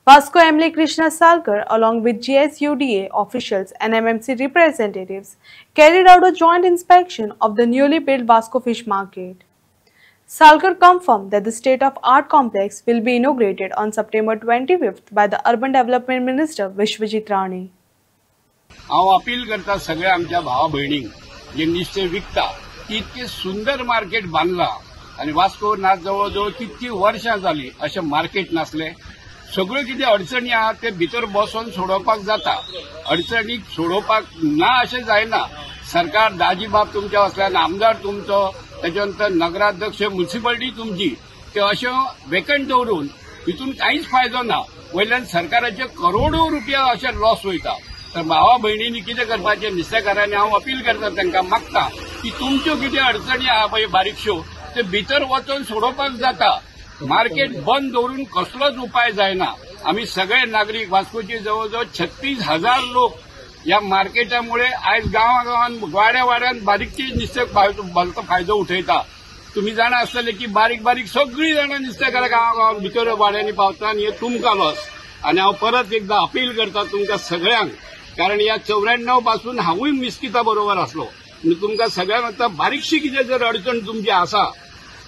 Vasco Emily Krishna Salkar, along with GSUDA officials and MMC representatives, carried out a joint inspection of the newly built Vasco Fish Market. Salkar confirmed that the state-of-art complex will be inaugurated on September 25th by the Urban Development Minister Vishwajit Rane. हांव appeal करता सगळ्या आमच्या भावा भयणींक जे नुस्तें विकता की इतके सुंदर मार्केट बांदला आणि वास्को ना जवळ जवळ कितकी वर्षां जाली अशें मार्केट नासलें. सगळ्यो कितें अडचणी आहात ते भितर बसून सोडोवपाक जाता. अडचणीक सोडोवपाक ना अशें जायना. सरकार दाजीबाब तुमचे असल्यान आमदार तुमचो त्याच्या नंतर नगराध्यक्ष म्युनिसिपालिटी तुमची ते अशें वेकंट दवरून हितून कांयच फायदो ना. वयल्यान सरकाराचे करोडो रुपया अशे लॉस वयता. तर भावा भयणींनी कितें करपाचें नुस्तेकारांनी हांव अपील करता तांकां मागता की तुमच्यो कितें अडचणी आहा पळय बारीकश्यो ते भितर वचून सोडोवपाक जाता. मार्केट बंद दवरून कसलोच उपाय जायना. आम्ही सगळे नागरिक वास्कोचे जवळजवळ 36,000 लोक या मार्केटामुळे आयज गांवागांवांत वाड्यावाड्यात बारीकचे नुस्तें भलतो फायदो उठयता. तुम्ही जाणा आसतले की बारीक बारीक सगळीं जाणां नुस्तेकारां गांवागांवांत भितर वाड्यांनी पावता आनी हे तुमकां लॉस. आनी हांव परत एकदां अपील करता तुमकां सगळ्यांक, कारण या 94 पासून हांवूय मिस्किता बरोबर आसलो. तुमकां सगळ्यांक आतां बारीकशी कितें जर अडचण तुमची आसा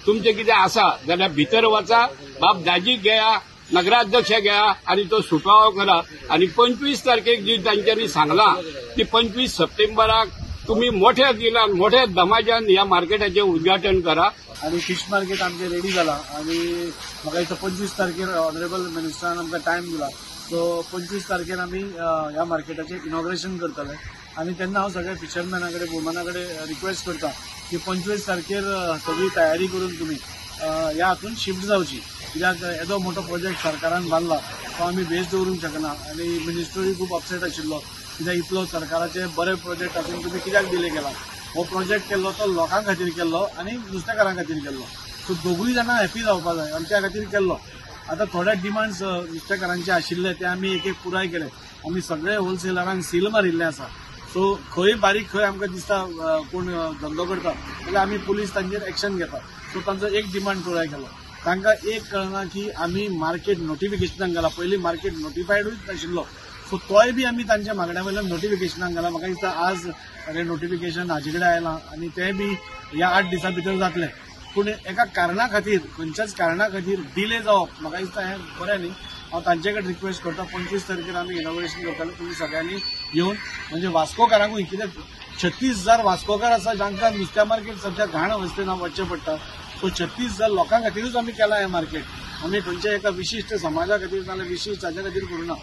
तुमचे कितें आसा जाल्यार भितर वचा, बाब दाजीक घेया, नगराध्यक्ष घेया आनी तो सुटावो करा. आनी 25 तारखेक जी तांच्यांनी सांगलां ती 25 सप्टेंबराक तुम्ही मोठ्या दिलान मोठ्या दमाजान ह्या मार्केटाचें उद्घाटन करा. आणि फिश मार्केट आमचे रेडी जाला आणि म्हाका दिसता 25 तारखेर ऑनरेबल मिनिस्टरान आमकां टायम दिला. सो 25 तारखेर आमी ह्या मार्केटाचें इनॉग्रेशन करतले. आणि तेन्ना हांव सगळ्या फिशरमॅनाकडे वुमनाकडे रिक्वेस्ट करता की 25 तारखेर सगळी तयारी करून तुम्ही ह्या हातून शिफ्ट जावची. कित्याक येदो मोठो प्रोजेक्ट सरकारान बांदला तो आमी बेस दवरूंक शकना. आणि मिनिस्टरूय खूब अपसेट आशिल्लो कित्याक इतलो सरकाराचे बरे प्रोजेक्ट आसून तुम्ही कित्याक डिले केला. हो प्रोजेक्ट केल्लो तो लोकां खातीर केल्लो आनी नुस्तेकारां खातीर केल्लो. सो दोगूय जाणां हॅपी जावपाक जाय आनी त्या खातीर केल्लो. आता थोडे डिमांड्स नुस्तेकारांचे आशिल्ले ते आमी एक पुराय केले. आमी सगळे होलसेलरांक सील मारिल्ले आसा. सो खंय बारीक खंय आमकां दिसता कोण धंदो करता जाल्यार आमी पुलीस तांचेर एक्शन घेता. सो तांचो एक डिमांड पुराय केलो. तांकां एक कळना की आमी मार्केट नोटिफिकेशनाक घाला. पयलीं मार्केट नोटिफायडूच नाशिल्लो. सो तोय बी आमी तांच्या मागण्या वयल्यान नोटिफिकेशनाक घाला. म्हाका दिसता आज नोटिफिकेशन हाजे कडेन आयलां आनी तें बी ह्या 8 दिसां भितर जातलें. पूण एका कारणा खातीर खंयच्याच कारणा खातीर डिले जावप म्हाका दिसता हें बरें न्ही. हांव तांचे कडेन रिक्वेस्ट करता 25 तारखेर आमी इनॉग्रेशन करतले. तुमी सगळ्यांनी येवन म्हणजे वास्कोकारांकूय कित्याक 36,000 वास्कोकार आसा जांकां नुस्त्या मार्केट सध्या घाण अवस्थेन वचचें पडटा. सो 36,000 लोकां खातीरूच आमी केलां हें मार्केट. आमी खंयच्या एका विशिश्ट समाजा खातीर नाजाल्यार विशिश्ट हाच्या खातीर करूना.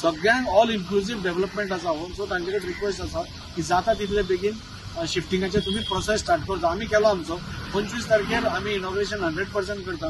सगळ्यांक ऑल इन्क्लुसीव डेव्हलपमेंट आसा. सो तांचे कडेन रिक्वेस्ट आसा की जाता तितले बेगीन शिफ्टिंगाचे तुम्ही प्रोसेस स्टार्ट करता. आमी केलो आमचो 25 तारखेर आमी इनॉग्रेशन 100% करता.